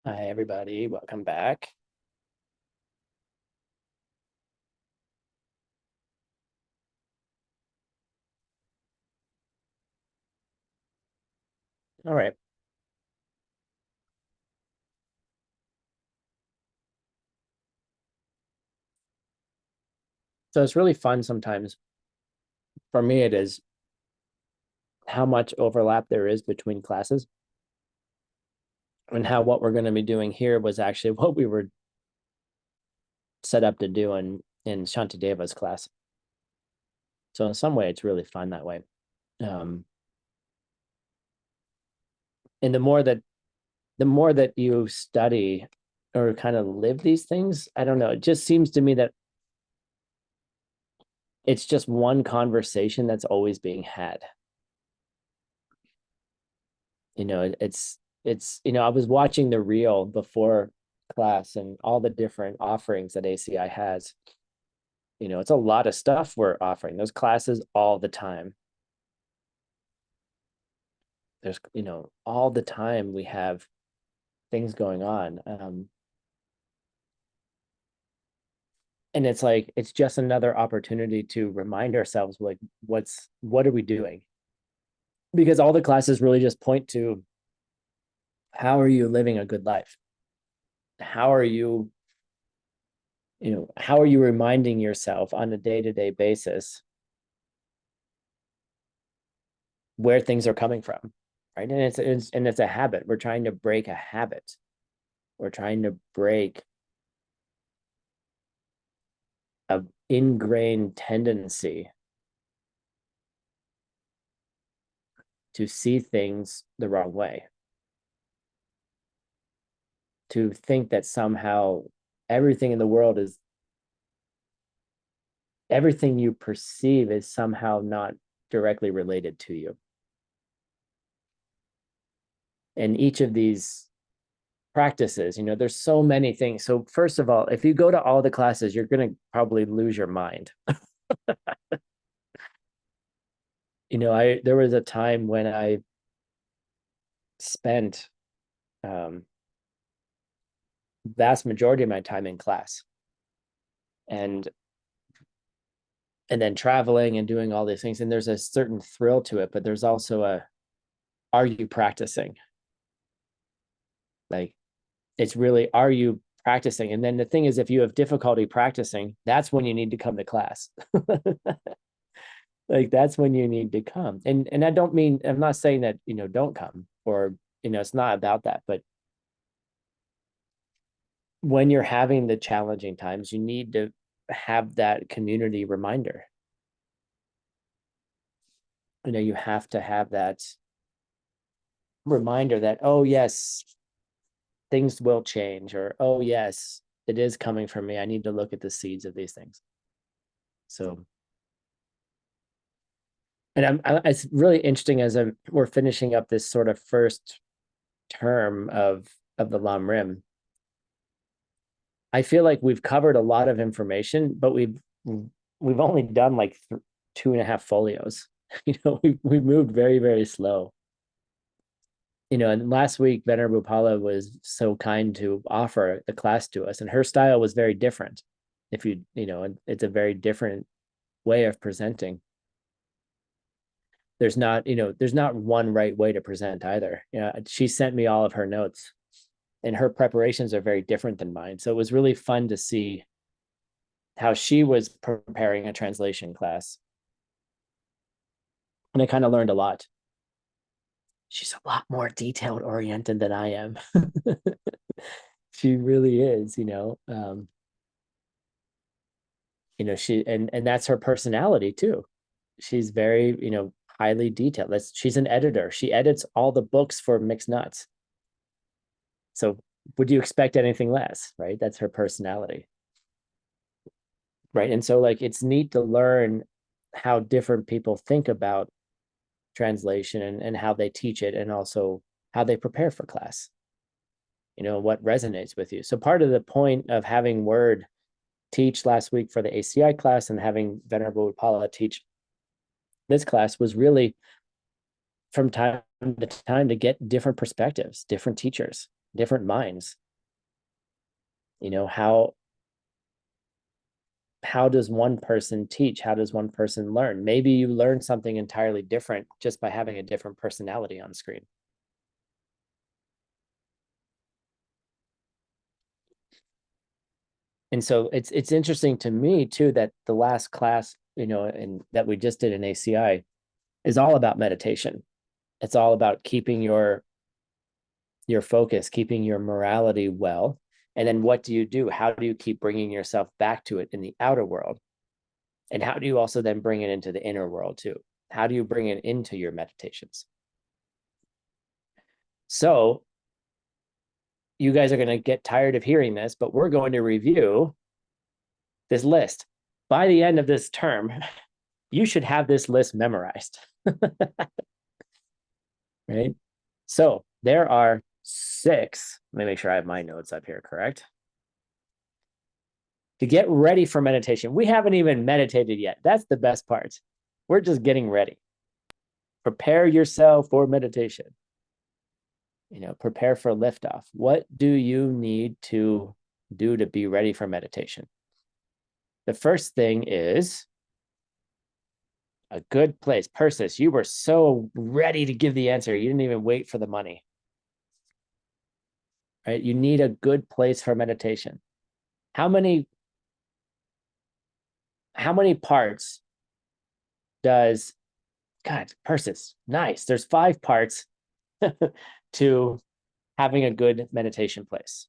Hi, everybody. Welcome back. All right. So it's really fun sometimes. For me, it is how much overlap there is between classes and how what we're going to be doing here was actually what we were set up to do in Shantideva's class. So in some way, it's really fun that way. Um, and the more that you study or kind of live these things, I don't know. It just seems to me that it's just one conversation that's always being had. It's I was watching the reel before class and all the different offerings that ACI has. It's a lot of stuff we're offering those classes all the time. There's all the time we have things going on. And it's like it's just another opportunity to remind ourselves, like, what are we doing? Because all the classes really just point to how are you living a good life? How are you how are you reminding yourself on a day-to-day basis where things are coming from, right? And it's a habit. We're trying to break a habit. We're trying to break a ingrained tendency to see things the wrong way, to think that somehow everything in the world is everything you perceive is somehow not directly related to you. And each of these practices, there's so many things. So first of all, if you go to all the classes, you're going to probably lose your mind. There was a time when I spent vast majority of my time in class and then traveling and doing all these things, and there's a certain thrill to it, but there's also are you practicing? Like, it's really, are you practicing? And then the thing is, if you have difficulty practicing, that's when you need to come to class. Like, that's when you need to come. And I don't mean, I'm not saying that don't come, or it's not about that, but when you're having the challenging times, you need to have that community reminder. You have to have that reminder that, oh yes, things will change, or oh yes, it is coming from me. I need to look at the seeds of these things. So, and it's really interesting as we're finishing up this sort of first term of the Lam Rim. I feel like we've covered a lot of information, but we've only done like 2.5 folios. We've moved very, very slow. And last week, Venerable Paula was so kind to offer the class to us, and her style was very different. It's a very different way of presenting. There's not one right way to present either. She sent me all of her notes, and her preparations are very different than mine. So it was really fun to see how she was preparing a translation class. And I kind of learned a lot. She's a lot more detailed oriented than I am. She really is. She and that's her personality too. She's very, highly detailed. She's an editor. She edits all the books for Mixed Nuts. So would you expect anything less, right? That's her personality. Right. And so, like, it's neat to learn how different people think about translation, and how they teach it, and also how they prepare for class, what resonates with you. So part of the point of having Word teach last week for the ACI class and having Venerable Paula teach this class was really from time to time to get different perspectives, different teachers, different minds. You know, how does one person teach? How does one person learn? Maybe you learn something entirely different just by having a different personality on screen. And so it's interesting to me too that the last class, you know, and that we just did in ACI is all about meditation. It's all about keeping your focus, keeping your morality well. And then what do you do? How do you keep bringing yourself back to it in the outer world? And how do you also then bring it into the inner world too? How do you bring it into your meditations? So you guys are going to get tired of hearing this, but we're going to review this list. By the end of this term, you should have this list memorized. Right? So there are 6. Let me make sure I have my notes up here, correct? To get ready for meditation. We haven't even meditated yet. That's the best part. We're just getting ready. Prepare yourself for meditation. You know, prepare for liftoff. What do you need to do to be ready for meditation? The first thing is a good place. Persis, you were so ready to give the answer. You didn't even wait for the money. Right? You need a good place for meditation. How many parts does God, Persis? Nice. There's 5 parts to having a good meditation place.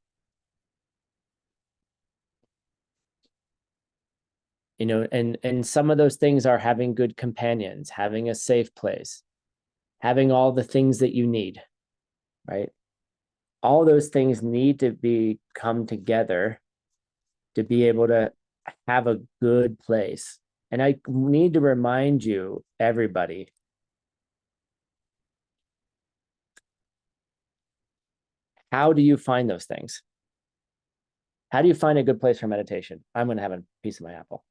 You know, and some of those things are having good companions, having a safe place, having all the things that you need, right? All those things need to be come together to be able to have a good place. And I need to remind you, everybody, how do you find those things? How do you find a good place for meditation? I'm going to have a piece of my apple.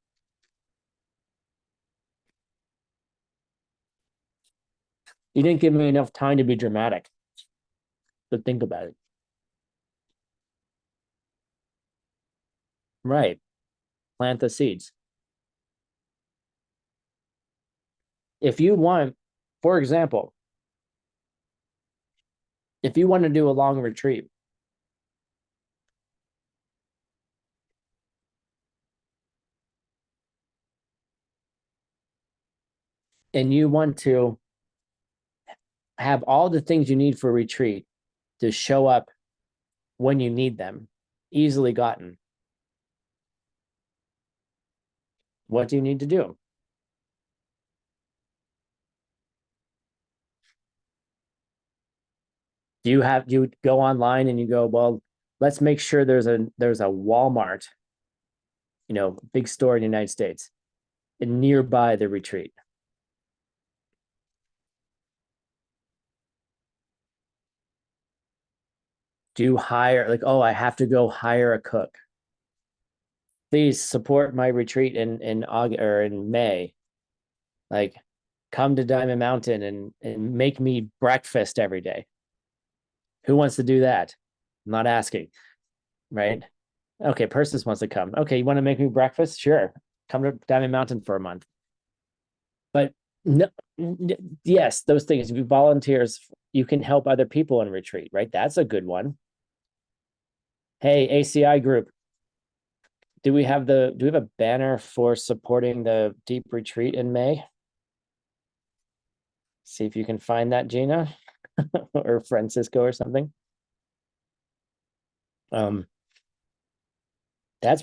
You didn't give me enough time to be dramatic. But think about it. Right. Plant the seeds. If you want, for example, if you want to do a long retreat, and you want to have all the things you need for a retreat to show up when you need them, easily gotten, what do you need to do? Do you go online and you go, well, let's make sure there's a Walmart, you know, big store in the United States and nearby the retreat. Do you hire, like, oh, I have to go hire a cook? Please support my retreat in August or in May. Like, come to Diamond Mountain and make me breakfast every day. Who wants to do that? I'm not asking, right? Okay, Persis wants to come. Okay, you want to make me breakfast? Sure. Come to Diamond Mountain for a month. But no, yes, those things. If you volunteers, you can help other people in retreat, right? That's a good one. Hey, ACI group, do we have a banner for supporting the deep retreat in May? See if you can find that, Gina or Francisco or something. That's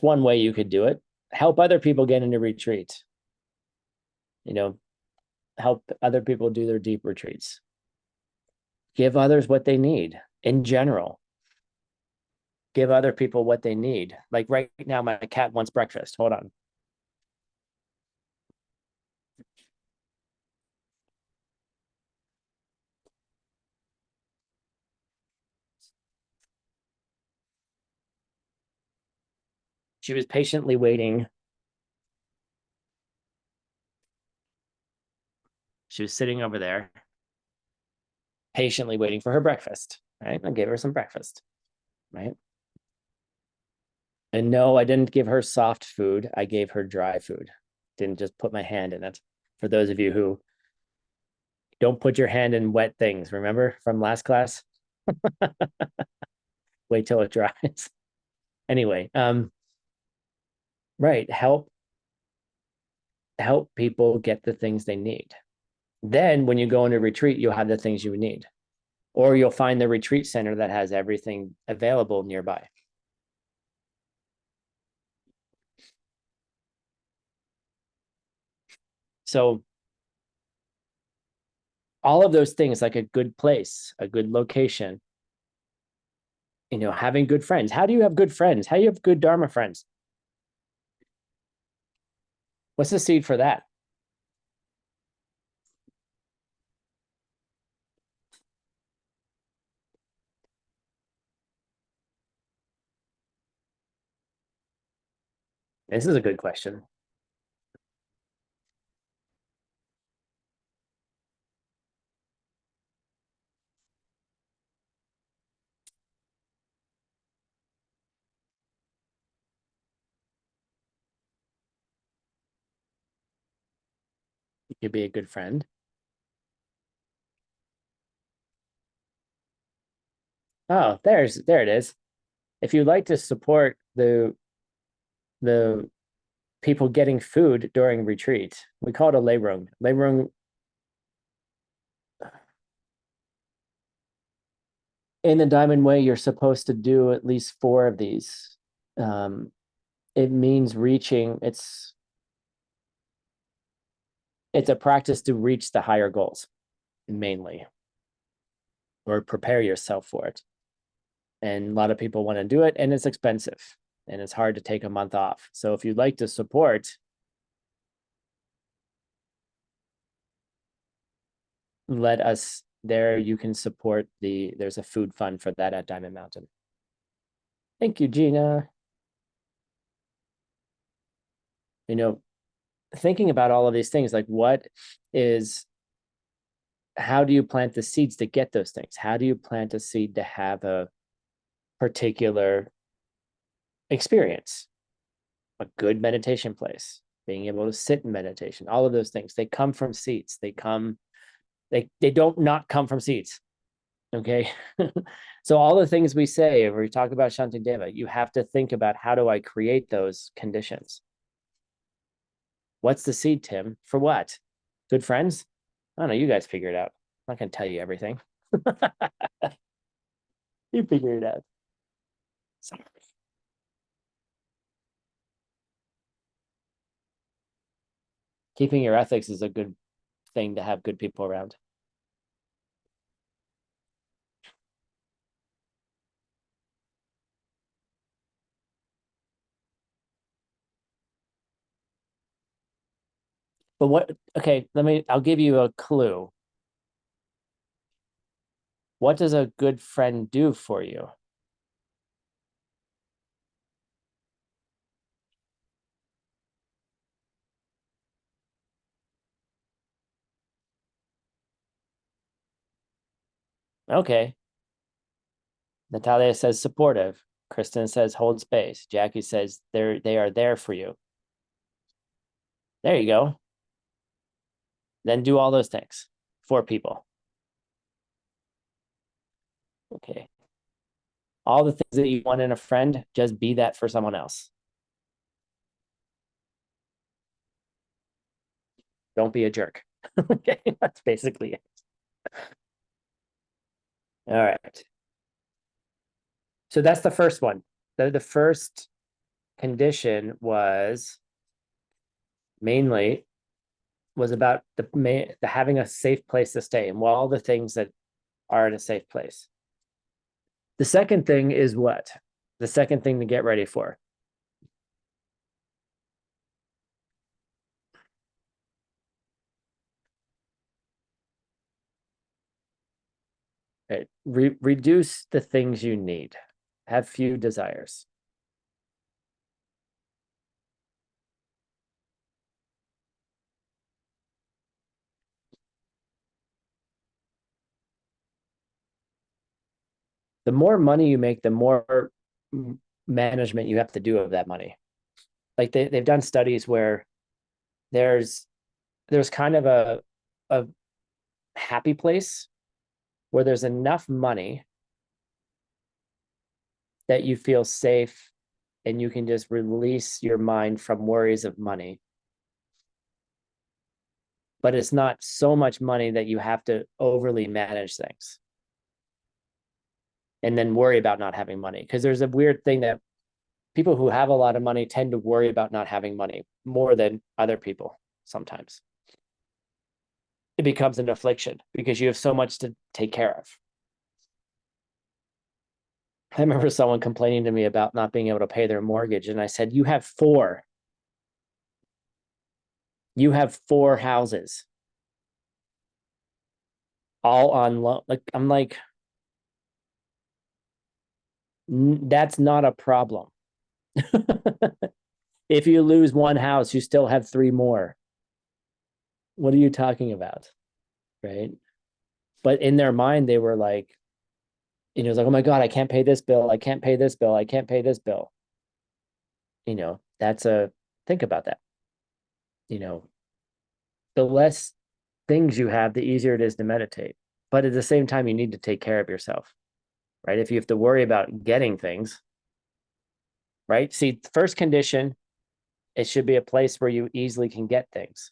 one way you could do it. Help other people get into retreats. You know, help other people do their deep retreats. Give others what they need in general. Give other people what they need. Like right now, my cat wants breakfast. Hold on. She was patiently waiting. She was sitting over there, patiently waiting for her breakfast. Right? I gave her some breakfast. right? And no, I didn't give her soft food. I gave her dry food. Didn't just put my hand in it. For those of you who don't put your hand in wet things, remember from last class? Wait till it dries. Anyway, right, help people get the things they need. Then when you go into retreat, you'll have the things you need. Or you'll find the retreat center that has everything available nearby. So all of those things, like a good place, a good location, having good friends. How do you have good friends? How do you have good Dharma friends? What's the seed for that? This is a good question. You could be a good friend. Oh, there it is. If you'd like to support the people getting food during retreat, we call it a leirung. Leirung in the Diamond Way, you're supposed to do at least 4 of these. It means reaching. It's a practice to reach the higher goals, mainly, or prepare yourself for it. And a lot of people want to do it, and it's expensive, and it's hard to take a month off. So if you'd like to support, let us there. You can support there's a food fund for that at Diamond Mountain. Thank you, Gina. Thinking about all of these things, like how do you plant the seeds to get those things? How do you plant a seed to have a particular experience? A good meditation place, being able to sit in meditation, all of those things, they come from seeds. They don't not come from seeds. Okay. So all the things we say, if we talk about Shantideva, you have to think about, how do I create those conditions? What's the seed, Tim? For what? Good friends? I don't know. You guys figure it out. I'm not going to tell you everything. You figure it out. Sorry. Keeping your ethics is a good thing to have good people around. But okay, I'll give you a clue. What does a good friend do for you? Okay. Natalia says supportive. Kristen says hold space. Jackie says they are there for you. There you go. Then do all those things for people. Okay. All the things that you want in a friend, just be that for someone else. Don't be a jerk. Okay, that's basically it. All right. So that's the first one. The first condition mainly was about the having a safe place to stay, and all the things that are in a safe place. The second thing is what? The second thing to get ready for. Right. Reduce the things you need. Have few desires. The more money you make, the more management you have to do of that money. Like they've done studies where there's kind of a happy place where there's enough money that you feel safe and you can just release your mind from worries of money. But it's not so much money that you have to overly manage things and then worry about not having money. Because there's a weird thing that people who have a lot of money tend to worry about not having money more than other people sometimes. It becomes an affliction because you have so much to take care of. I remember someone complaining to me about not being able to pay their mortgage. And I said, you have four. You have four houses all on loan. Like, I'm like, that's not a problem. If you lose one house, you still have three more. What are you talking about? Right. But in their mind, they were like, it's like, oh my God, I can't pay this bill. I can't pay this bill. I can't pay this bill. Think about that. The less things you have, the easier it is to meditate. But at the same time, you need to take care of yourself, right? If you have to worry about getting things, right? See, the first condition, it should be a place where you easily can get things.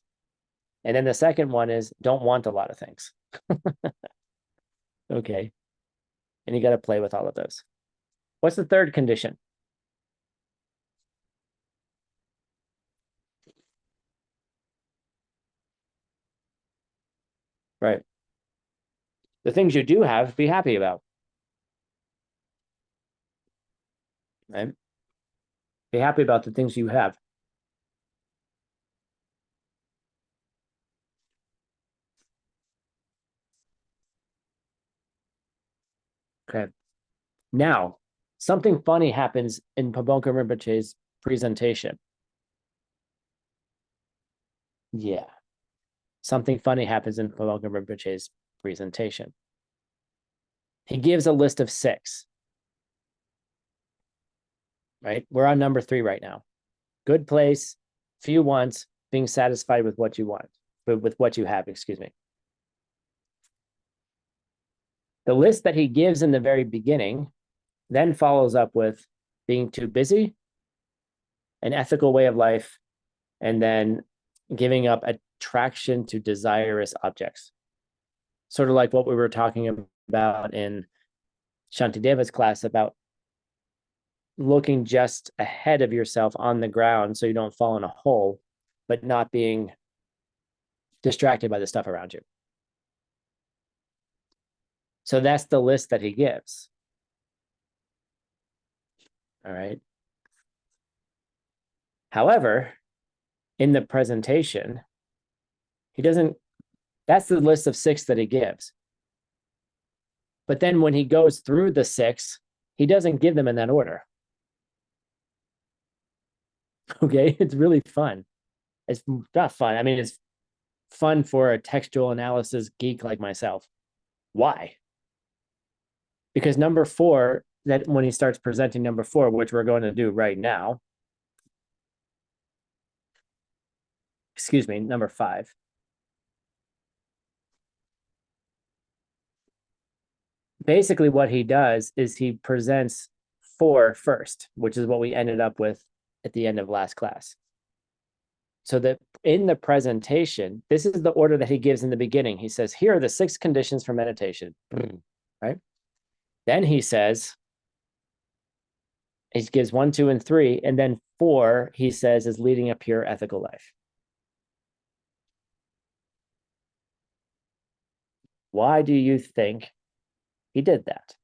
And then the second one is don't want a lot of things. Okay. And you got to play with all of those. What's the third condition? Right. The things you do have, be happy about. Right. Be happy about the things you have. Okay. Now, something funny happens in Pabonka Rinpoche's presentation. Yeah. Something funny happens in Pabonka Rinpoche's presentation. He gives a list of 6. Right? We're on number 3 right now. Good place, few wants, being satisfied with what you want, with what you have, excuse me. The list that he gives in the very beginning then follows up with being too busy, an ethical way of life, and then giving up attraction to desirous objects. Sort of like what we were talking about in Shantideva's class about looking just ahead of yourself on the ground so you don't fall in a hole, but not being distracted by the stuff around you. So that's the list that he gives. All right. However, in the presentation, he doesn't, that's the list of 6 that he gives. But then when he goes through the 6, he doesn't give them in that order. Okay, it's really fun. It's not fun. I mean, it's fun for a textual analysis geek like myself. Why? Because number 4, that when he starts presenting number 4, which we're going to do right now, excuse me, number 5. Basically, what he does is he presents 4 first, which is what we ended up with at the end of last class. So that in the presentation, this is the order that he gives in the beginning. He says, here are the 6 conditions for meditation, right? Then he says, he gives 1, 2, and 3, and then 4, he says, is leading a pure ethical life. Why do you think he did that?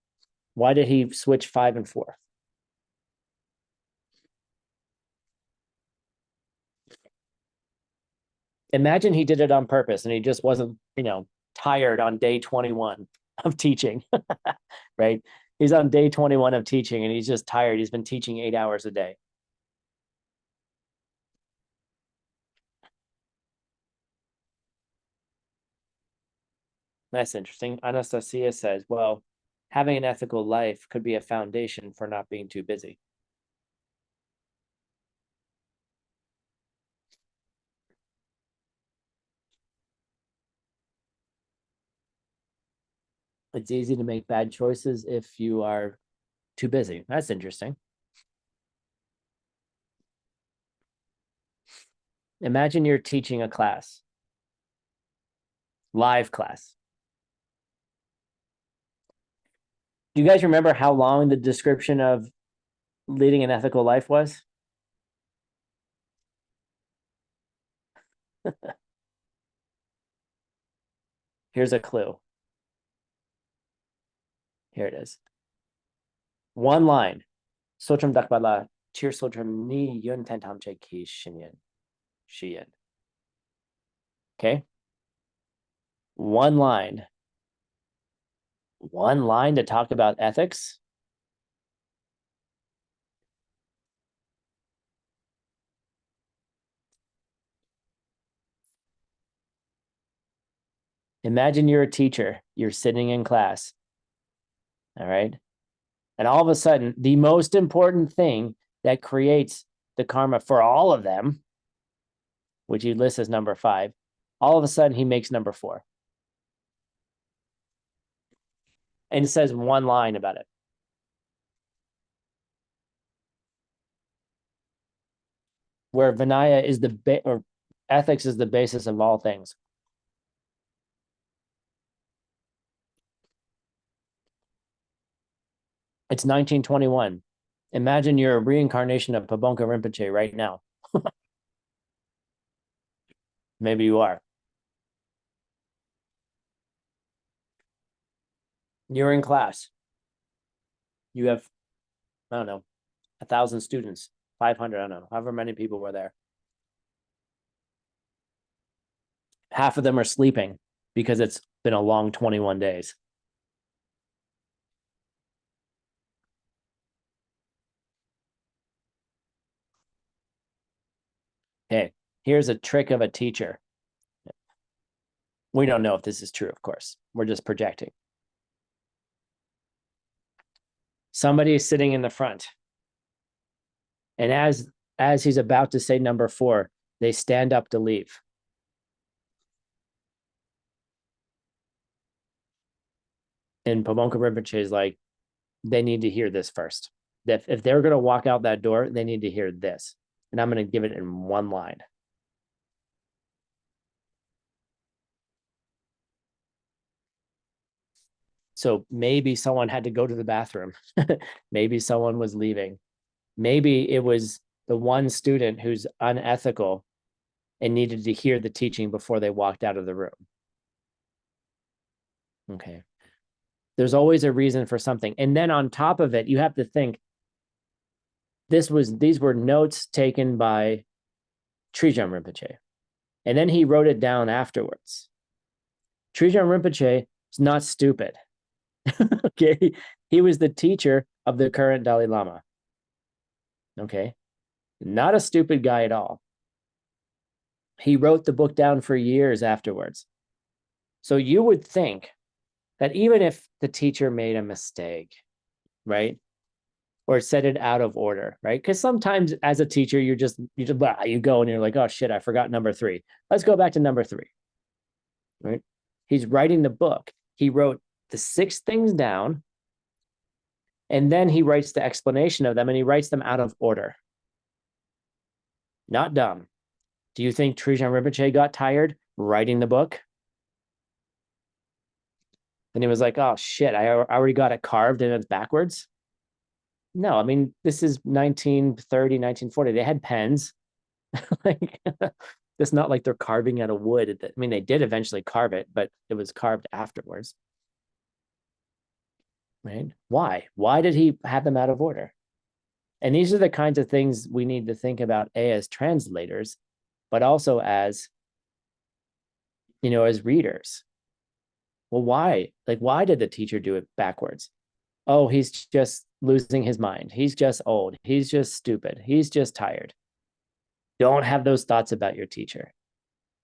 Why did he switch 5 and 4? Imagine he did it on purpose and he just wasn't, tired on day 21 of teaching, right? He's on day 21 of teaching and he's just tired. He's been teaching 8 hours a day. That's interesting. Anastasia says, well, having an ethical life could be a foundation for not being too busy. It's easy to make bad choices if you are too busy. That's interesting. Imagine you're teaching a class, live class. Do you guys remember how long the description of leading an ethical life was? Here's a clue. Here it is. One line. Sotram dakbala tir sotram ni yun tentamche ki shinyan. Shiyan. Okay. One line. One line to talk about ethics. Imagine you're a teacher. You're sitting in class. All right. And all of a sudden, the most important thing that creates the karma for all of them, which you list as number 5, all of a sudden he makes number 4. And it says one line about it. Where Vinaya is or ethics is the basis of all things. It's 1921. Imagine you're a reincarnation of Pabonka Rinpoche right now. Maybe you are. You're in class. You have, I don't know, 1,000 students, 500, I don't know, however many people were there. Half of them are sleeping because it's been a long 21 days. Okay, here's a trick of a teacher. We don't know if this is true, of course. We're just projecting. Somebody is sitting in the front. And as he's about to say number 4, they stand up to leave. And Pabonka Rinpoche is like, they need to hear this first. If they're going to walk out that door, they need to hear this. And I'm going to give it in one line. So maybe someone had to go to the bathroom. Maybe someone was leaving. Maybe it was the one student who's unethical and needed to hear the teaching before they walked out of the room. Okay. There's always a reason for something. And then on top of it, you have to think, these were notes taken by Trijang Rinpoche. And then he wrote it down afterwards. Trijang Rinpoche is not stupid. Okay. He was the teacher of the current Dalai Lama. Okay. Not a stupid guy at all. He wrote the book down for years afterwards. So you would think that even if the teacher made a mistake, right? Or said it out of order, right? Because sometimes as a teacher, you go and you're like, oh shit, I forgot number 3. Let's go back to number 3, right? He's writing the book. He wrote the 6 things down, and then he writes the explanation of them, and he writes them out of order. Not dumb. Do you think Trijang Rinpoche got tired writing the book? And he was like, oh shit, I already got it carved and it's backwards. No, I mean, this is 1930, 1940. They had pens. Like, it's not like they're carving out of wood. I mean, they did eventually carve it, but it was carved afterwards. Right? Why? Why did he have them out of order? And these are the kinds of things we need to think about as translators, but also as, as readers. Well, why? Like, why did the teacher do it backwards? Oh, he's just losing his mind. He's just old. He's just stupid. He's just tired. Don't have those thoughts about your teacher.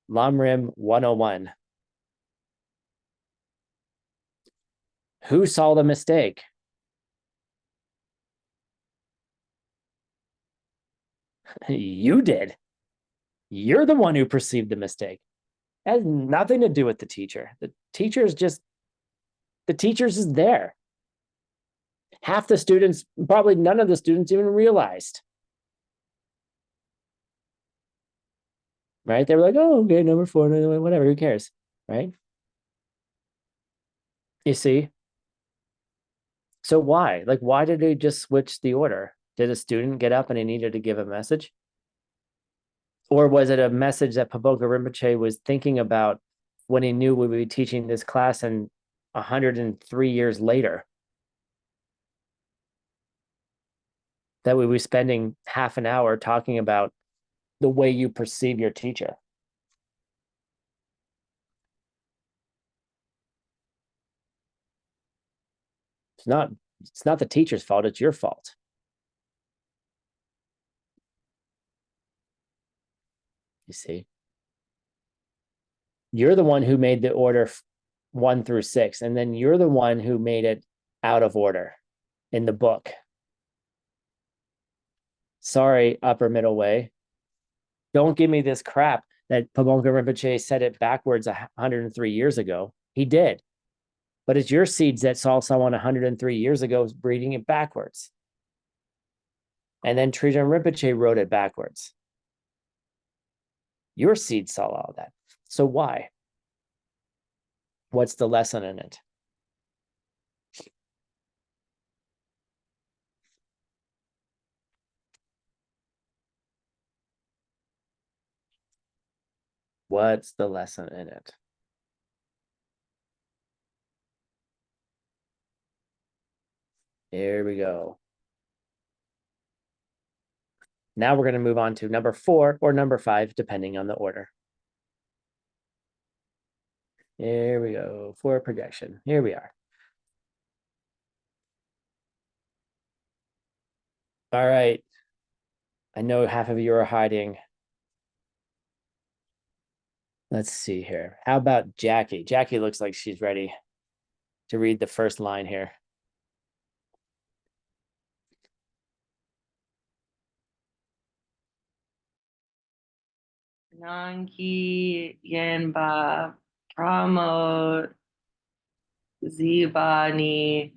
Lam Rim 101. Who saw the mistake? You did. You're the one who perceived the mistake. It has nothing to do with the teacher. The teacher's there. Half the students, probably none of the students even realized. Right? They were like, oh, okay, number 4, whatever, who cares? Right? You see? So why? Like, why did they just switch the order? Did a student get up and he needed to give a message? Or was it a message that Paboka Rinpoche was thinking about when he knew we would be teaching this class in 103 years later? That we would be spending half an hour talking about the way you perceive your teacher. It's not the teacher's fault, it's your fault. You see? You're the one who made the order 1 through 6, and then you're the one who made it out of order in the book. Sorry, upper middle way. Don't give me this crap that Pagonga Rinpoche said it backwards 103 years ago. He did. But it's your seeds that saw someone 103 years ago reading it backwards. And then Trijang Rinpoche wrote it backwards. Your seeds saw all that. So why? What's the lesson in it? What's the lesson in it? Here we go. Now we're going to move on to number 4 or number 5, depending on the order. Here we go for projection. Here we are. All right. I know half of you are hiding. Let's see here. How about Jackie? Jackie looks like she's ready to read the first line here. Nanki Yenba Pramo Zibani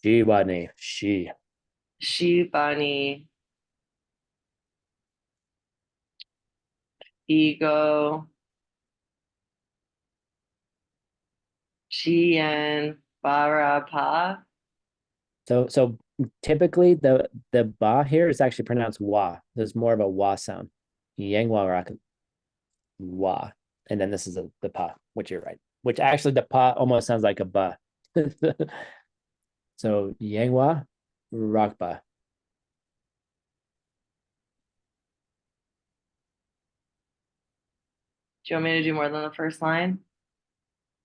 Jiwani, Shibani Ego Chien Barapa. So typically the ba here is actually pronounced wa. There's more of a wa sound. Yangwa rock wa. And then this is the pa, which you're right. Which actually the pa almost sounds like a ba. So Yangwa rock ba. Do you want me to do more than the first line?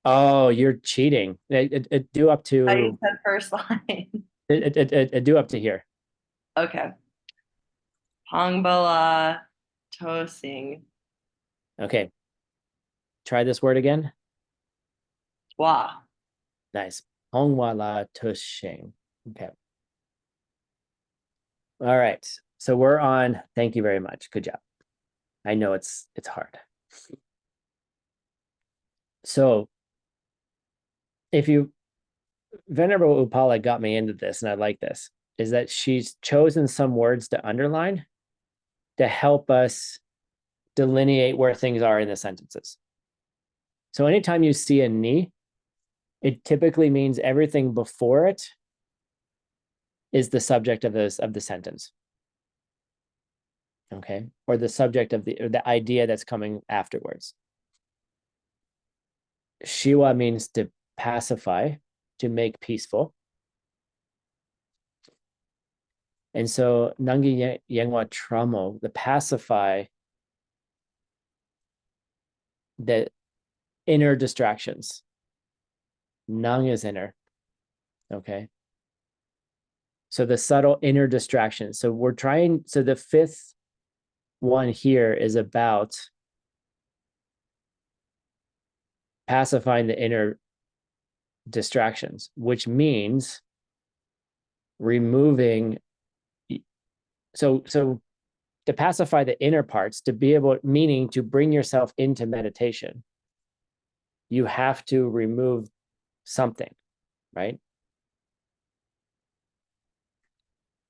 Oh, you're cheating. It do up I to said first line. it do up to here. Okay. Hongbala Tosing. Okay. Try this word again. Wa. Nice. Hongwala Tushing. Okay. All right. So we're on. Thank you very much. Good job. I know it's hard. So if you Venerable Upala got me into this, and I like this, is that she's chosen some words to underline to help us delineate where things are in the sentences. So anytime you see a ni, it typically means everything before it is the subject of the sentence. Okay, or the subject of the idea that's coming afterwards. Shiwa means to pacify, to make peaceful. And so Nangi Yengwa Tramo, the pacify the inner distractions. Nang is inner. Okay. So the subtle inner distractions. So we're trying, so the 5th one here is about pacifying the inner distractions, which means removing. So to pacify the inner parts, to be able, meaning to bring yourself into meditation, you have to remove something, right?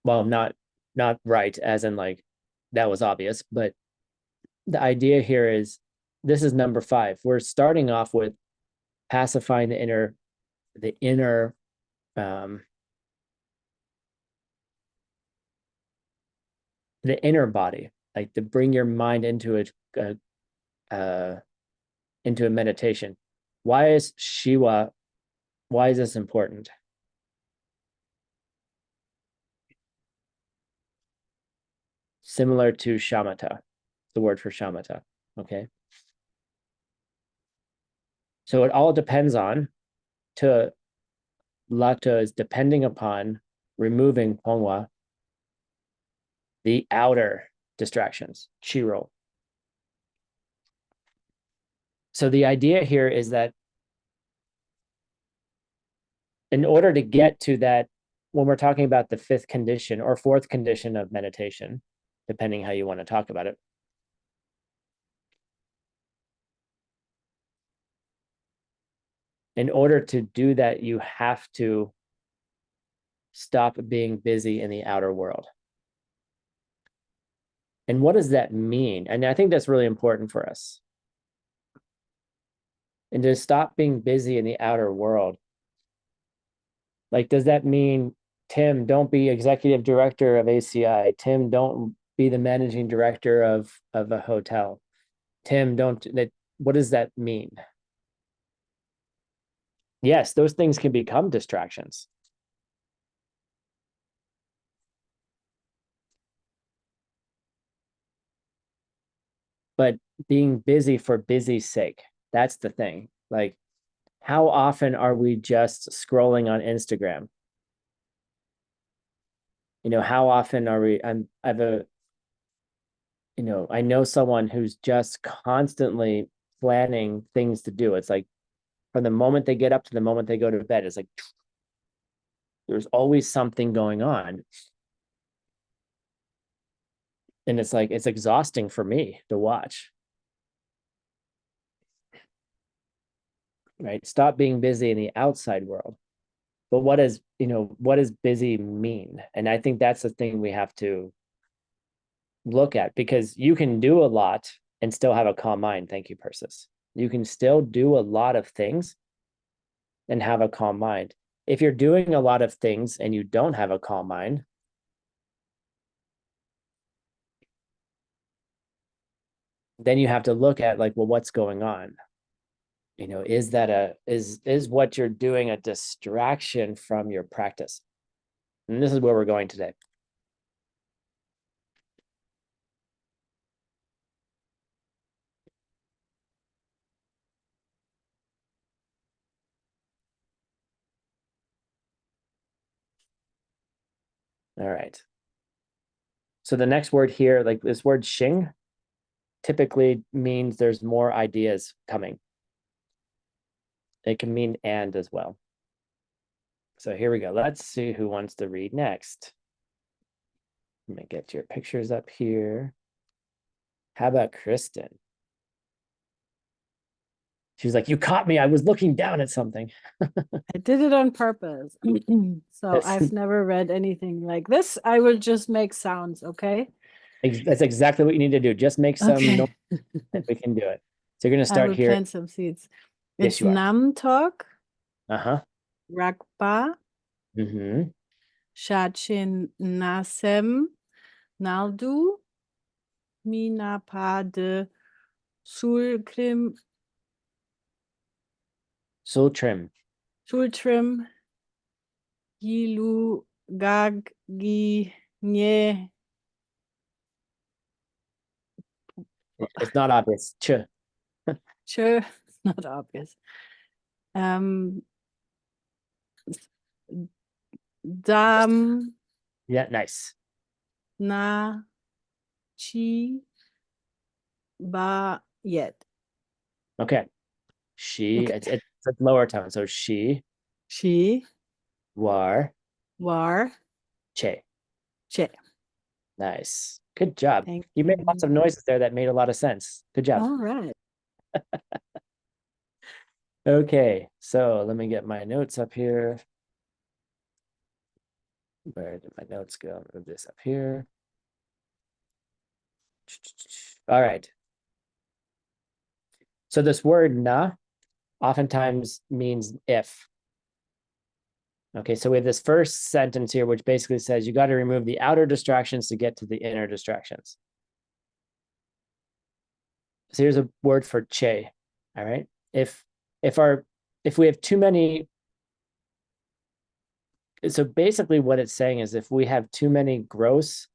Well, not right, as in like that was obvious, but the idea here is, this is number 5. We're starting off with pacifying the inner body, like to bring your mind into a meditation. Why is this important? Similar to shamatha, the word for shamatha. Okay. So it all depends on, to lata is depending upon removing pongwa, the outer distractions, chiro. So the idea here is that in order to get to that, when we're talking about the 5th condition or 4th condition of meditation, depending how you want to talk about it, in order to do that, you have to stop being busy in the outer world. And what does that mean? And I think that's really important for us. And to stop being busy in the outer world, like, does that mean, Tim, don't be executive director of ACI? Tim, don't be the managing director of a hotel? Tim, don't that. What does that mean? Yes, those things can become distractions. But being busy for busy's sake, that's the thing. Like, how often are we just scrolling on Instagram? How often are we? I know someone who's just constantly planning things to do. It's like from the moment they get up to the moment they go to bed, it's like there's always something going on. And it's like, it's exhausting for me to watch. Right? Stop being busy in the outside world. But what does busy mean? And I think that's the thing we have to look at, because you can do a lot and still have a calm mind. Thank you, Persis. You can still do a lot of things and have a calm mind. If you're doing a lot of things and you don't have a calm mind, then you have to look at, like, well, what's going on? Is what you're doing a distraction from your practice? And this is where we're going today. All right. So the next word here, like this word xing, typically means there's more ideas coming. It can mean and as well. So here we go. Let's see who wants to read next. Let me get your pictures up here. How about Kristen? She's like, you caught me. I was looking down at something. I did it on purpose. So I've never read anything like this. I will just make sounds, okay? That's exactly what you need to do. Just make some Okay. noise and we can do it. So you're going to I start will here. plant some seeds. Yes, It's you are. Nam Talk, Uh-huh. Rakpa, Mm-hmm. Shachin Nasem, Naldu, Minapade, Sulkrim, Sultrim. Sultrim, Gilu, Gag, Gi, Nye. It's not obvious. Ch. Sure, it's not obvious. Dam, Yeah, nice. Na, Chi, Ba, Yet. Okay. She, Okay. it's a lower tone. So she. Shi, war, war, che. che. Nice. Good job. Thank You made lots you. of noises there that made a lot of sense. Good job. All right. Okay, so let me get my notes up here. Where did my notes go? Move this up here. All right. So this word na oftentimes means if. Okay, so we have this first sentence here, which basically says you got to remove the outer distractions to get to the inner distractions. So here's a word for che. All right. If we have too many, so basically what it's saying is if we have too many gross,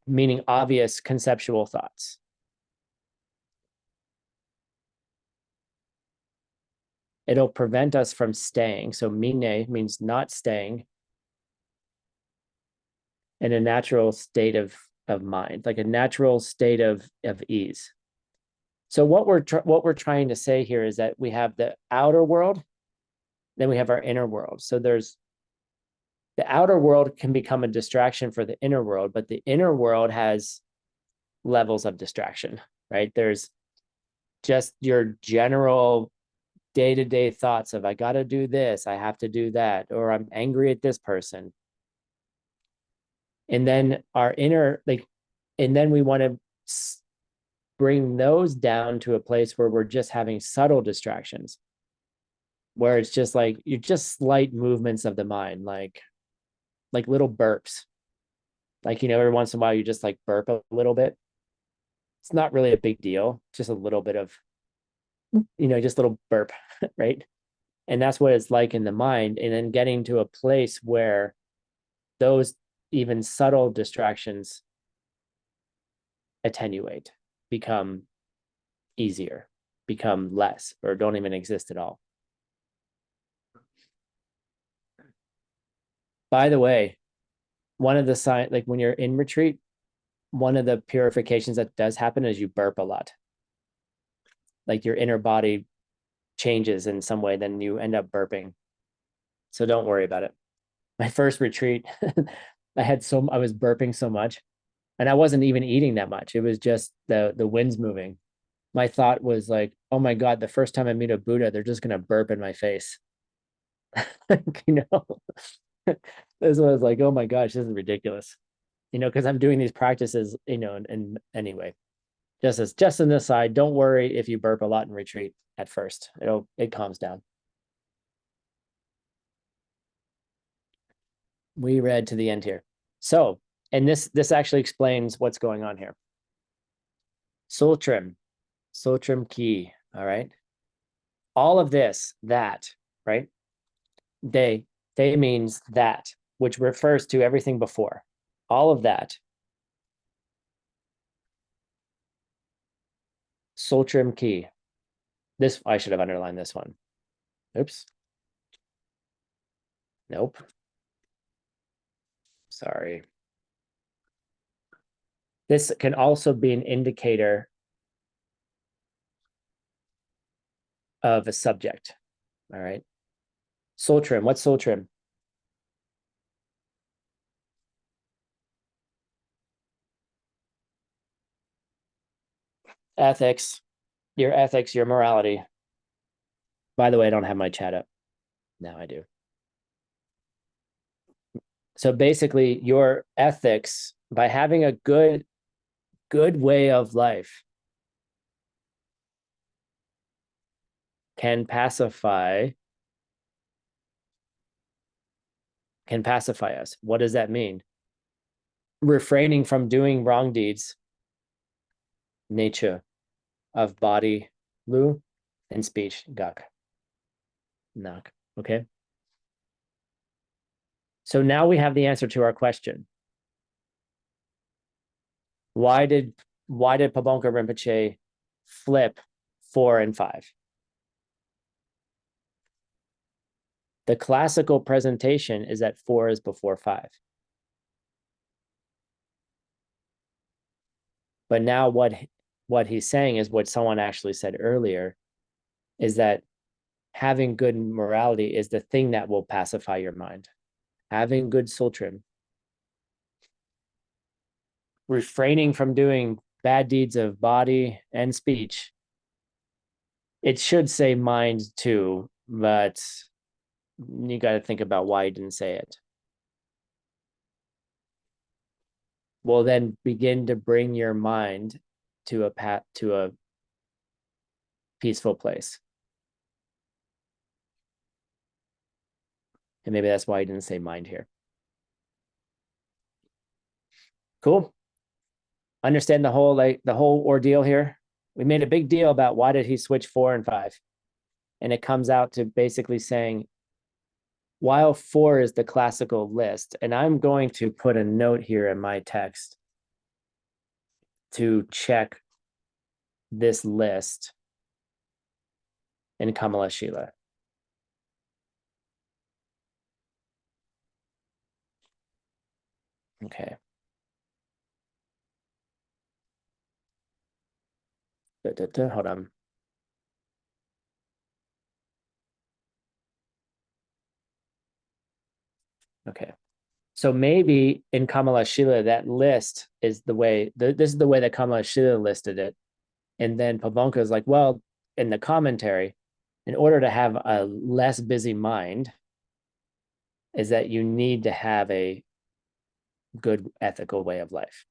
meaning obvious conceptual thoughts, it'll prevent us from staying. So mine means not staying in a natural state of mind, like a natural state of ease. So what we're trying to say here is that we have the outer world, then we have our inner world. So there's the outer world can become a distraction for the inner world, but the inner world has levels of distraction, right? There's just your general day-to-day thoughts of I got to do this, I have to do that, or I'm angry at this person. And then our inner, and then we want to bring those down to a place where we're just having subtle distractions, where it's just like you're just slight movements of the mind, like little burps. Like, every once in a while you just like burp a little bit. It's not really a big deal, just a little bit of, just a little burp, right? And that's what it's like in the mind. And then getting to a place where those even subtle distractions attenuate, become easier, become less, or don't even exist at all. By the way, one of the signs, like when you're in retreat, one of the purifications that does happen is you burp a lot. Like your inner body changes in some way, then you end up burping. So don't worry about it. My first retreat, I was burping so much, and I wasn't even eating that much. It was just the winds moving. My thought was like, oh my God, the first time I meet a Buddha, they're just gonna burp in my face. This was like, oh my gosh, this is ridiculous. Because I'm doing these practices, and anyway, just an aside, don't worry if you burp a lot in retreat at first. It calms down. We read to the end here. So, and this actually explains what's going on here. Sultrim ki, all right? All of this, that, right? They means that, which refers to everything before. All of that. Sultrim ki. This, I should have underlined this one. Oops. Nope. Sorry. This can also be an indicator of a subject. All right. Sultrim. What's sultrim? Ethics. Your ethics, your morality. By the way, I don't have my chat up. Now I do. So basically, your ethics, by having a good way of life, can pacify us. What does that mean? Refraining from doing wrong deeds, nature of body, lu, and speech, gak, nak. Okay. So now we have the answer to our question. Why did Pabonka Rinpoche flip 4 and 5? The classical presentation is that 4 is before 5. But now what he's saying is what someone actually said earlier, is that having good morality is the thing that will pacify your mind. Having good sultrim, refraining from doing bad deeds of body and speech. It should say mind too, but you got to think about why he didn't say it. Will then begin to bring your mind to a peaceful place. And maybe that's why he didn't say mind here. Cool. Understand the whole ordeal here. We made a big deal about why did he switch 4 and 5. And it comes out to basically saying, while 4 is the classical list, and I'm going to put a note here in my text to check this list in Kamala Shila. Okay. Hold on. Okay. So maybe in Kamala Shila, that list is the way, this is the way that Kamala Shila listed it. And then Pabonka is like, well, in the commentary, in order to have a less busy mind, is that you need to have a good ethical way of life.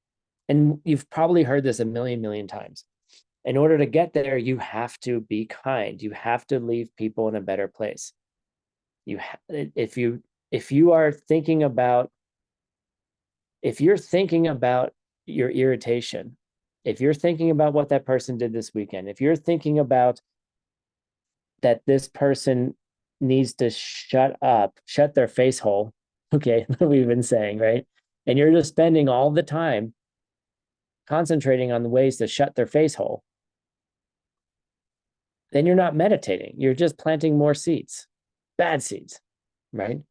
And you've probably heard this a million times. In order to get there, you have to be kind. You have to leave people in a better place. If you're thinking about your irritation, if you're thinking about what that person did this weekend, if you're thinking about that this person needs to shut their face hole, okay, we've been saying, right? And you're just spending all the time concentrating on the ways to shut their face hole, then you're not meditating. You're just planting more seeds, bad seeds, right?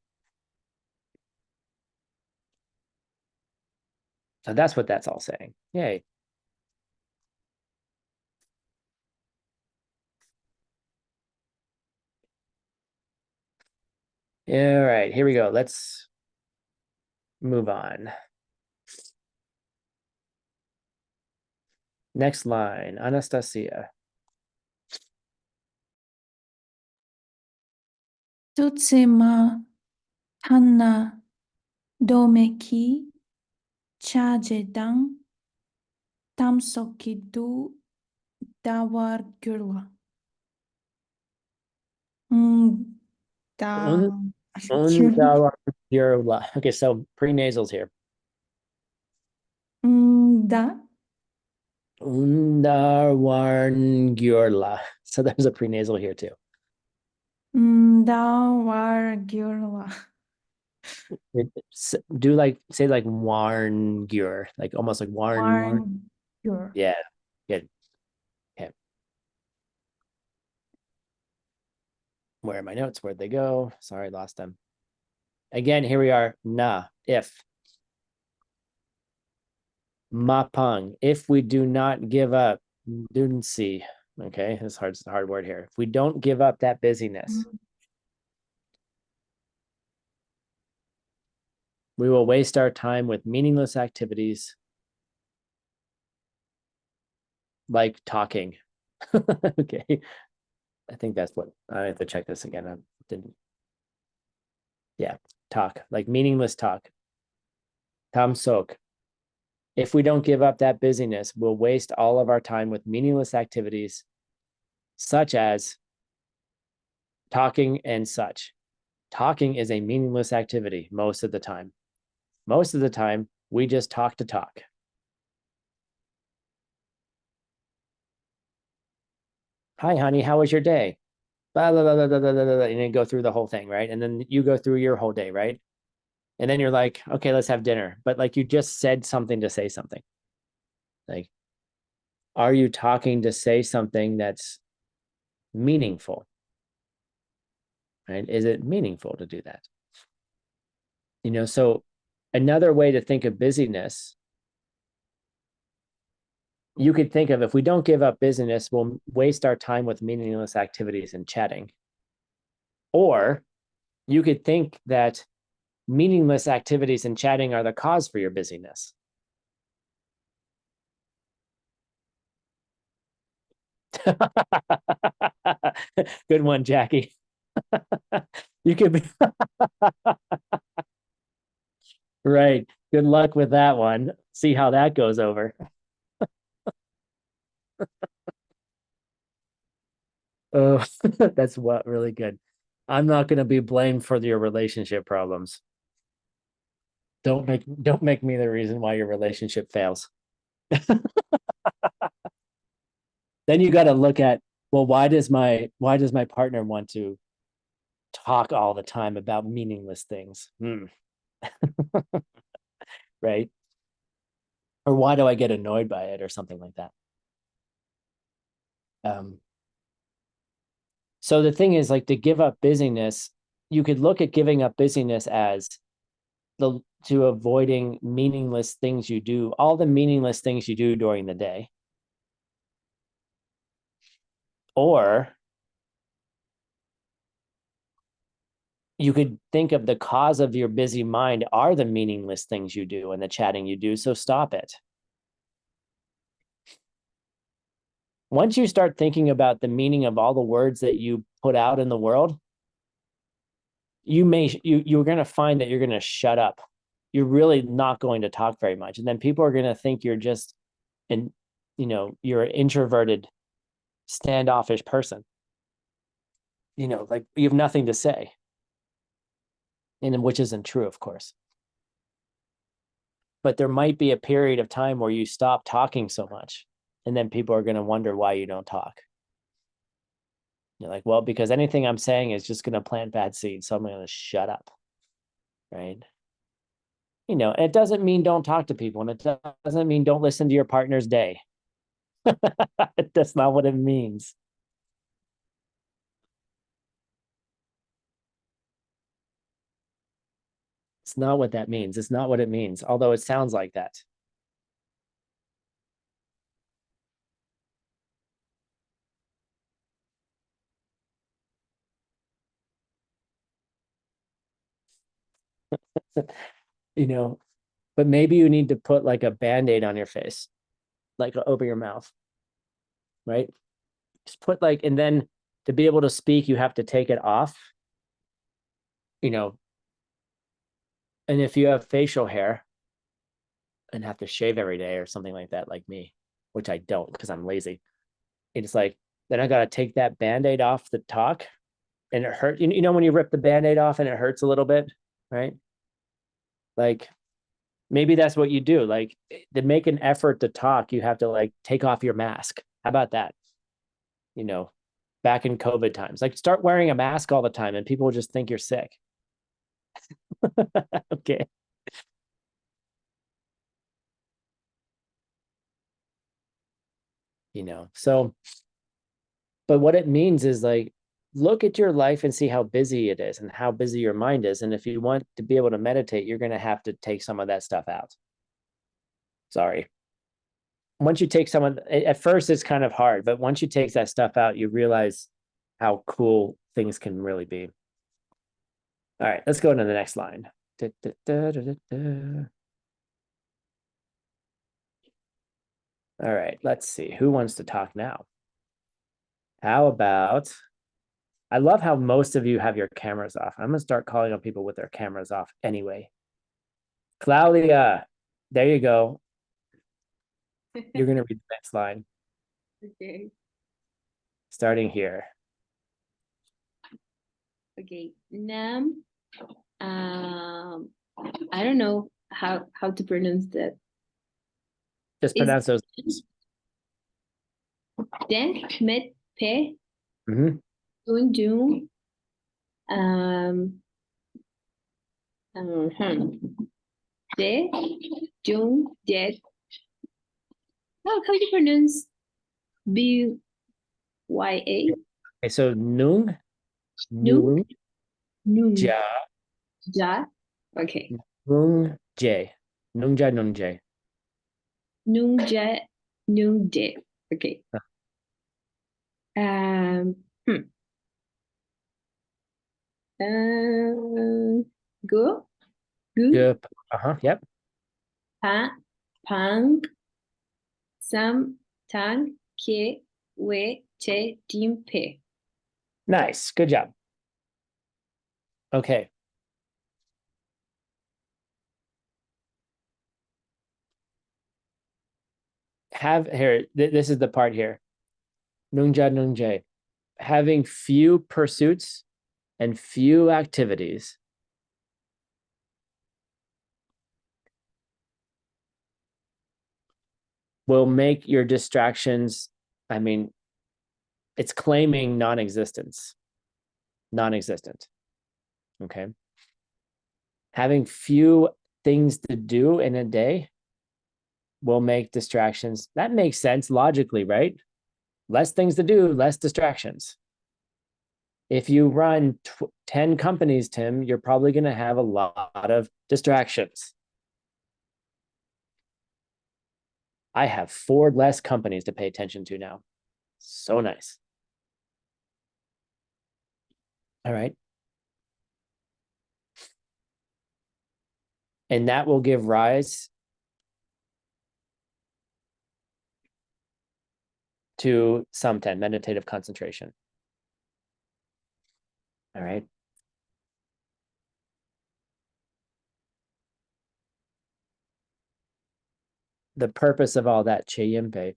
So that's what that's all saying. Yay. All right, here we go. Let's move on. Next line, Anastasia. Tutsema Hanna Domeki Chajedang Tamsokidu Dawar Gurla. Okay, so pre-nasals here. Da Undarwarngyurla. So there's a pre-nasal here too. Dawar Gurla. Say like warngyur, like almost like warn. Gur. Yeah, good. Okay. Where are my notes? Where'd they go? Sorry, lost them. Again, here we are. Na, if. Mapang, if we do not give up. Dunsi. Okay, it's a hard word here. If we don't give up that busyness, we will waste our time with meaningless activities like talking. Okay. I think that's what I have to check this again. I didn't. Yeah, talk, like meaningless talk. Tam sok. If we don't give up that busyness, we'll waste all of our time with meaningless activities, such as talking and such. Talking is a meaningless activity most of the time. Most of the time, we just talk to talk. Hi, honey, how was your day? Blah, blah, blah, blah, blah, blah, blah, and then go through the whole thing, right? And then you go through your whole day, right? And then you're like, okay, let's have dinner. But like you just said something to say something. Like, are you talking to say something that's meaningful? Right? Is it meaningful to do that? So another way to think of busyness, you could think of, if we don't give up busyness, we'll waste our time with meaningless activities and chatting. Or you could think that meaningless activities and chatting are the cause for your busyness. Good one, Jackie. You could be right. Good luck with that one. See how that goes over. Oh, that's what really good. I'm not going to be blamed for your relationship problems. Don't make me the reason why your relationship fails. Then you got to look at, well, why does my partner want to talk all the time about meaningless things? Right? Or why do I get annoyed by it or something like that? So the thing is, like, to give up busyness, you could look at giving up busyness as to avoiding meaningless things you do, all the meaningless things you do during the day. Or you could think of the cause of your busy mind are the meaningless things you do and the chatting you do, so stop it. Once you start thinking about the meaning of all the words that you put out in the world, you're going to find that you're going to shut up. You're really not going to talk very much. And then people are going to think you're just you're an introverted, standoffish person. Like you have nothing to say. And which isn't true, of course. But there might be a period of time where you stop talking so much. And then people are going to wonder why you don't talk. You're like, well, because anything I'm saying is just going to plant bad seeds. So I'm going to shut up. Right. It doesn't mean don't talk to people. And it doesn't mean don't listen to your partner's day. That's not what it means. It's not what that means. It's not what it means, although it sounds like that. But maybe you need to put like a Band-Aid on your face, like over your mouth, right? Just put and then to be able to speak, you have to take it off, and if you have facial hair and have to shave every day or something like that, like me, which I don't because I'm lazy, it's like, then I got to take that Band-Aid off the talk and it hurt. When you rip the Band-Aid off and it hurts a little bit, right? Like, maybe that's what you do. Like, to make an effort to talk, you have to take off your mask. How about that? Back in COVID times, start wearing a mask all the time and people will just think you're sick. Okay. So, but what it means is look at your life and see how busy it is and how busy your mind is. And if you want to be able to meditate, you're going to have to take some of that stuff out. Sorry. Once you take at first it's kind of hard, but once you take that stuff out, you realize how cool things can really be. All right, let's go to the next line. All right, let's see. Who wants to talk now? How about, I love how most of you have your cameras off. I'm going to start calling on people with their cameras off anyway. Claudia, there you go. You're going to read the next line. Okay. Starting here. Okay. Nam. I don't know how to pronounce that. Just pronounce those. Den met pe. Mm-hmm. Dun. De. Jung. Det. How do you pronounce B Y A? Okay, so Nung. Nung. Nung. Ja. Ja. Okay. Nung J. Nung Ja Nung J. Nung ja. Nung de. Okay. Huh. Go, gu, Good. Yep. pa, pang, sam, tang, ke, we, che, dim, pe. Nice. Good job. Okay. This is the part here. Nungja nungje. Having few pursuits and few activities will make your distractions, I mean, it's claiming non-existence, non-existent. Okay. Having few things to do in a day will make distractions. That makes sense logically, right? Less things to do, less distractions. If you run 10 companies, Tim, you're probably going to have a lot of distractions. I have 4 less companies to pay attention to now. So nice. All right. And that will give rise to samten, meditative concentration. All right. The purpose of all that cheyimpe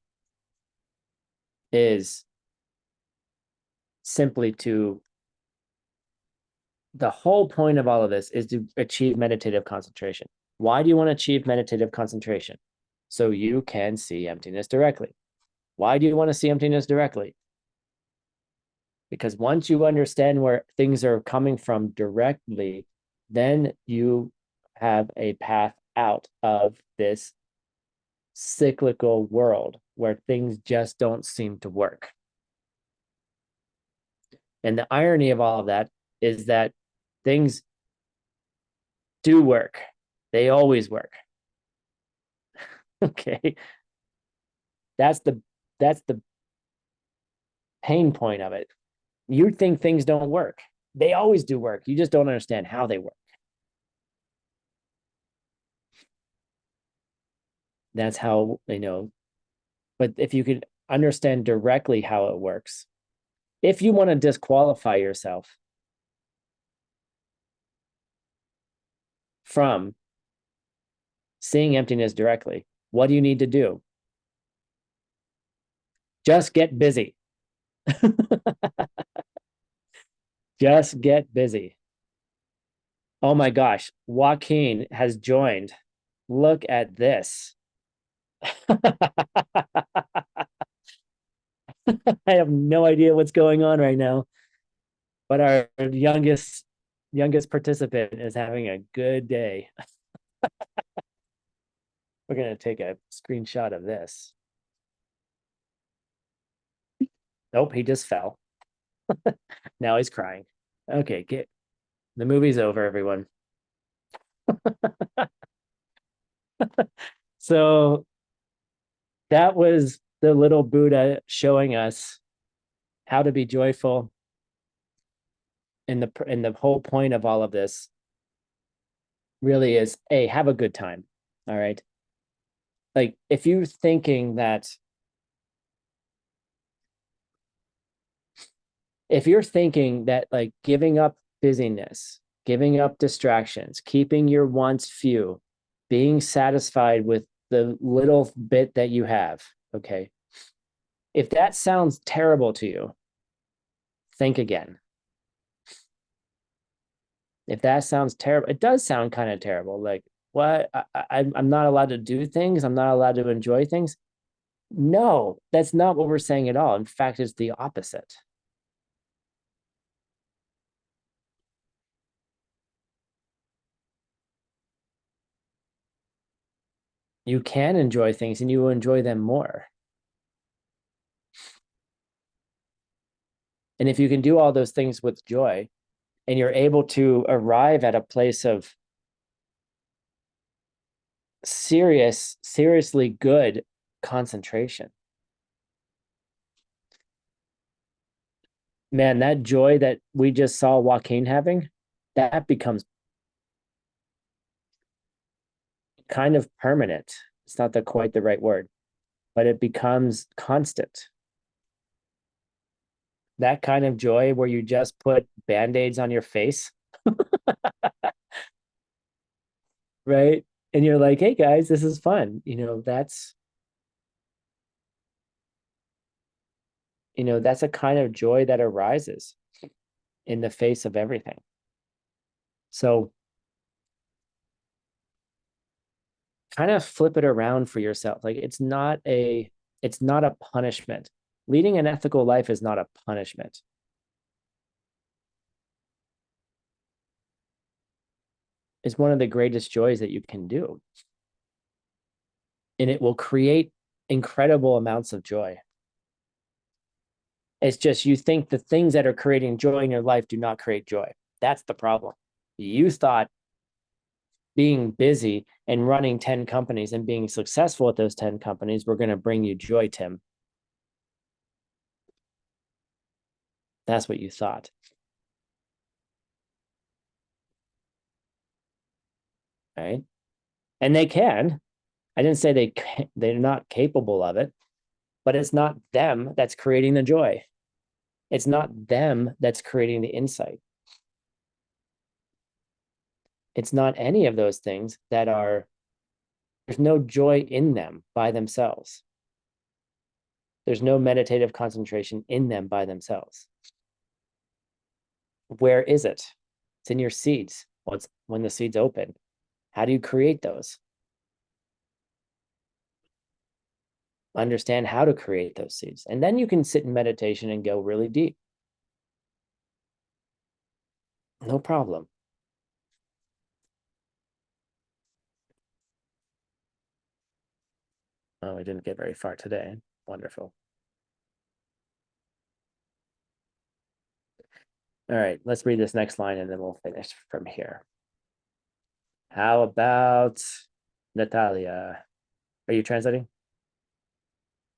is simply the whole point of all of this is to achieve meditative concentration. Why do you want to achieve meditative concentration? So you can see emptiness directly. Why do you want to see emptiness directly? Because once you understand where things are coming from directly, then you have a path out of this cyclical world where things just don't seem to work. And the irony of all of that is that things do work. They always work. Okay. That's the pain point of it. You think things don't work. They always do work. You just don't understand how they work. That's how they know. But if you could understand directly how it works, if you want to disqualify yourself from seeing emptiness directly, what do you need to do? Just get busy. Just get busy. Oh my gosh, Joaquin has joined. Look at this. I have no idea what's going on right now, but our youngest participant is having a good day. We're going to take a screenshot of this. Nope, he just fell. Now he's crying. Okay, the movie's over, everyone. So that was the little Buddha showing us how to be joyful. And the whole point of all of this really is, hey, have a good time. All right. Like if you're thinking that like giving up busyness, giving up distractions, keeping your wants few, being satisfied with the little bit that you have, okay? If that sounds terrible to you, think again. If that sounds terrible, it does sound kind of terrible. Like, what? I'm not allowed to do things. I'm not allowed to enjoy things. No, that's not what we're saying at all. In fact, it's the opposite. You can enjoy things and you will enjoy them more. And if you can do all those things with joy and you're able to arrive at a place of seriously good concentration, man, that joy that we just saw Joaquin having, that becomes kind of permanent. It's not quite the right word, but it becomes constant. That kind of joy where you just put band-aids on your face, right? And you're like, hey guys, this is fun. That's a kind of joy that arises in the face of everything. So kind of flip it around for yourself. Like it's not a punishment. Leading an ethical life is not a punishment. It's one of the greatest joys that you can do. And it will create incredible amounts of joy. It's just you think the things that are creating joy in your life do not create joy. That's the problem. You thought being busy and running 10 companies and being successful at those 10 companies were going to bring you joy, Tim. That's what you thought. Right? And they can. I didn't say they're not capable of it, but it's not them that's creating the joy. It's not them that's creating the insight. It's not any of those things there's no joy in them by themselves. There's no meditative concentration in them by themselves. Where is it? It's in your seeds. Well, it's when the seeds open. How do you create those? Understand how to create those seeds. And then you can sit in meditation and go really deep. No problem. Oh, we didn't get very far today. Wonderful. All right, let's read this next line and then we'll finish from here. How about Natalia? Are you translating?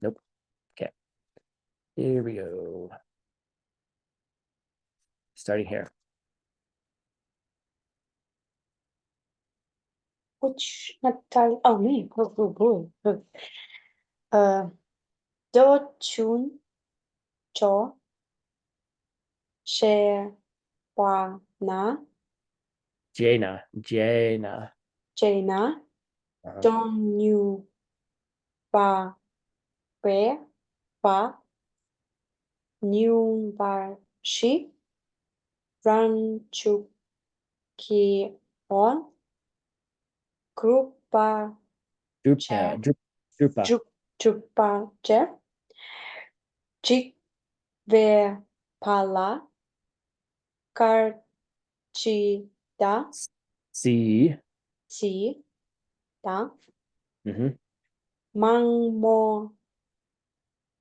Nope. Okay. Here we go. Starting here. Which Natal? Oh, me. Do chun cho share wa na Jaina. Jana Uh-huh. don you ba where ba new ba she run chu ki on group ba Drupa. Drupa. Drupa chair jig ver pala kar chi da Si. si da Mm-hmm. mang mo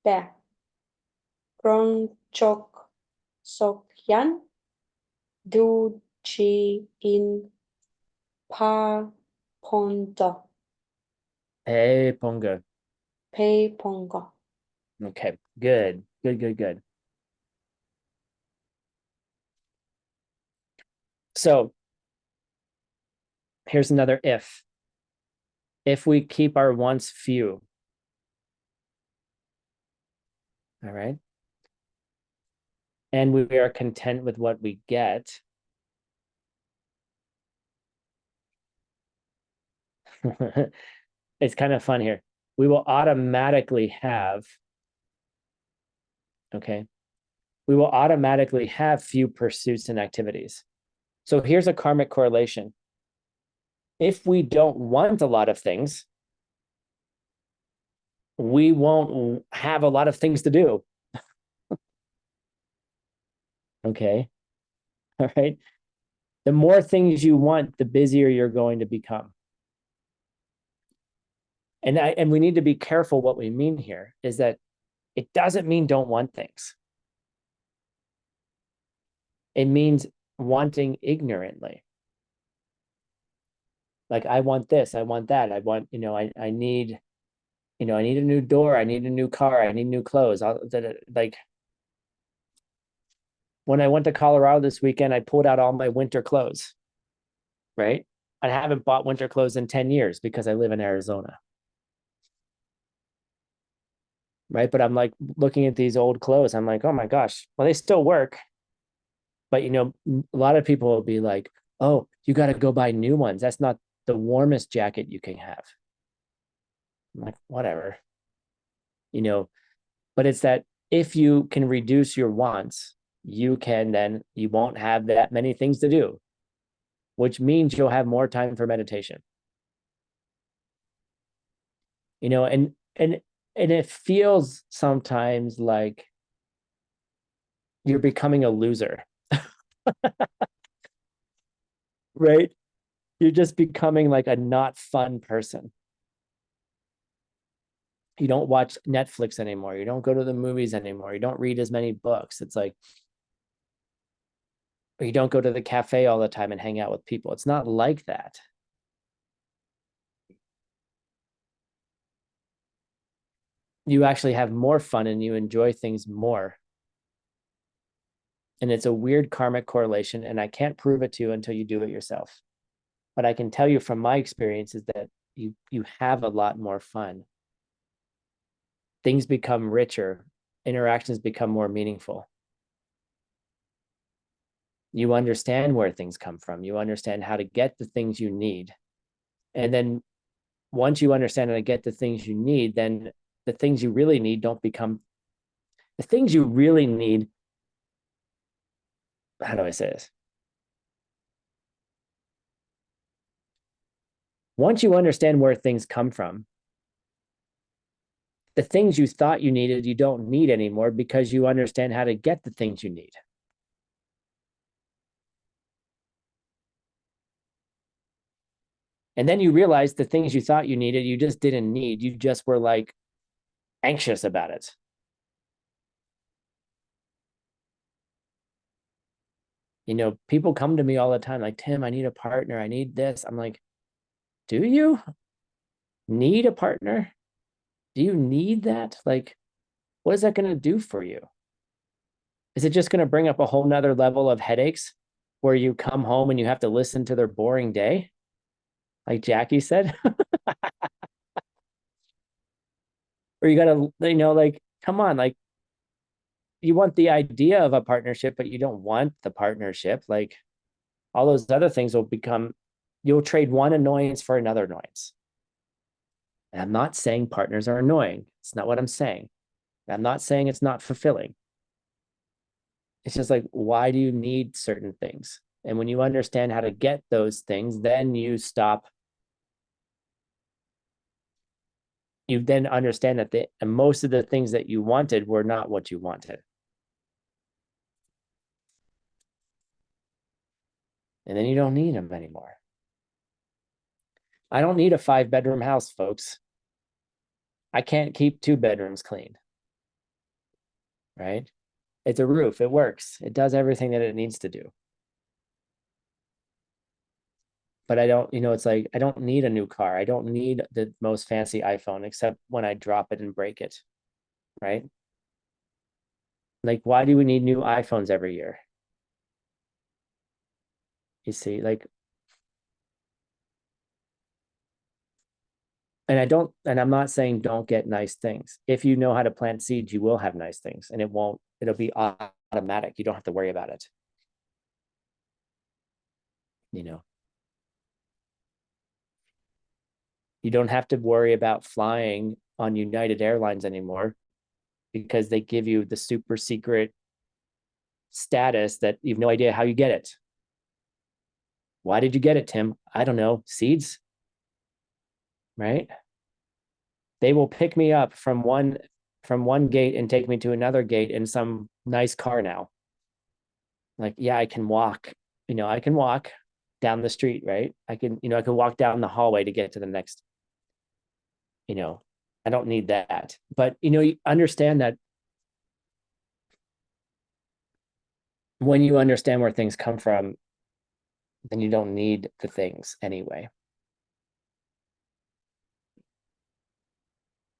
be ron chok sok yan du chi in pa pondo Hey, Ponga. pe pongo. Okay, good. Good. So here's another if. If we keep our wants few. All right. And we are content with what we get. It's kind of fun here. We will automatically have, okay, we will automatically have few pursuits and activities. So here's a karmic correlation. If we don't want a lot of things, we won't have a lot of things to do. Okay. All right. The more things you want, the busier you're going to become. And we need to be careful what we mean here is that it doesn't mean don't want things. It means wanting ignorantly. Like I want this, I want that, I want, I need, I need a new door, I need a new car, I need new clothes. Like when I went to Colorado this weekend, I pulled out all my winter clothes, right? I haven't bought winter clothes in 10 years because I live in Arizona. Right. But I'm like looking at these old clothes. I'm like, oh my gosh, well, they still work. But, you know, a lot of people will be like, oh, you got to go buy new ones. That's not the warmest jacket you can have. I'm like, whatever, you know, but it's that if you can reduce your wants, you can then, you won't have that many things to do, which means you'll have more time for meditation. You know, and it feels sometimes like you're becoming a loser, right? You're just becoming like a not fun person. You don't watch Netflix anymore. You don't go to the movies anymore. You don't read as many books. It's like, or you don't go to the cafe all the time and hang out with people. It's not like that. You actually have more fun and you enjoy things more. And it's a weird karmic correlation, and I can't prove it to you until you do it yourself. But I can tell you from my experiences that you have a lot more fun. Things become richer, interactions become more meaningful. You understand where things come from. You understand how to get the things you need. And then once you understand how to get the things you need, then the things you really need don't become the things you really need. How do I say this? Once you understand where things come from, the things you thought you needed, you don't need anymore because you understand how to get the things you need. And then you realize the things you thought you needed, you just didn't need. You just were like anxious about it. You know, people come to me all the time like, Tim, I need a partner. I need this. I'm like, do you need a partner? Do you need that? Like, what is that going to do for you? Is it just going to bring up a whole nother level of headaches where you come home and you have to listen to their boring day? Like Jackie said, or you got to, you know, like, come on, like, you want the idea of a partnership, but you don't want the partnership. Like, all those other things will become, you'll trade one annoyance for another annoyance. And I'm not saying partners are annoying. It's not what I'm saying. I'm not saying it's not fulfilling. It's just like, why do you need certain things? And when you understand how to get those things, then you stop. You then understand that most of the things that you wanted were not what you wanted. And then you don't need them anymore. I don't need a 5-bedroom house, folks. I can't keep 2 bedrooms clean. Right? It's a roof. It works. It does everything that it needs to do. But I don't, you know, it's like, I don't need a new car. I don't need the most fancy iPhone, except when I drop it and break it. Right? Like, why do we need new iPhones every year? You see, like, and I'm not saying don't get nice things. If you know how to plant seeds, you will have nice things, and it'll be automatic. You don't have to worry about it. You know, you don't have to worry about flying on United Airlines anymore because they give you the super secret status that you've no idea how you get it. Why did you get it, Tim? I don't know. Seeds, right? They will pick me up from one gate and take me to another gate in some nice car now. Like, yeah, I can walk, you know, I can walk down the street, right? I can, you know, I can walk down the hallway to get to the next, you know, I don't need that. But, you know, you understand that when you understand where things come from, then you don't need the things anyway.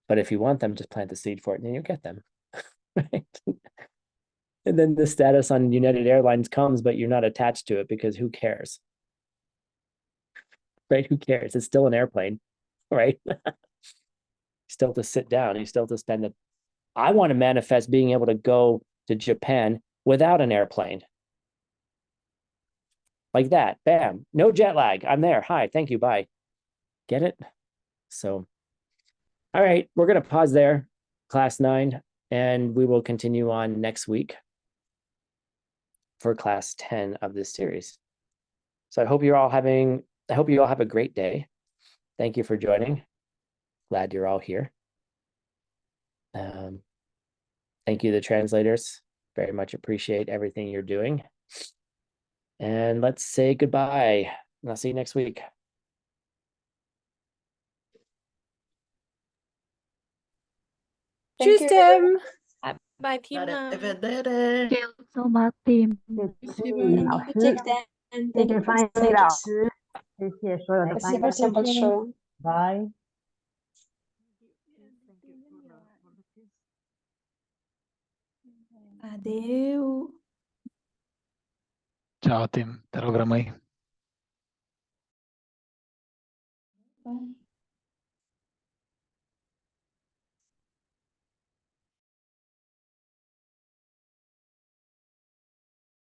But if you want them, just plant the seed for it and then you'll get them. Right? And then the status on United Airlines comes, but you're not attached to it because who cares? Right? Who cares? It's still an airplane, right? You still have to sit down. You still have to spend it. I want to manifest being able to go to Japan without an airplane. Like that. Bam. No jet lag. I'm there. Hi. Thank you. Bye. Get it? So, all right. We're going to pause there, class 9, and we will continue on next week for class 10 of this series. So I hope you all have a great day. Thank you for joining. Glad you're all here. Thank you, the translators. Very much appreciate everything you're doing. And let's say goodbye. And I'll see you next week. Thank Tschüss, you. Tim. Bài Tim nào? Thank you so much, Tim. 谢谢老师， Take that. 谢谢翻译老师，谢谢所有的翻译 Спасибо всем большое. 拜。 Adeu. Ciao Tim, te lo gramai. Bye.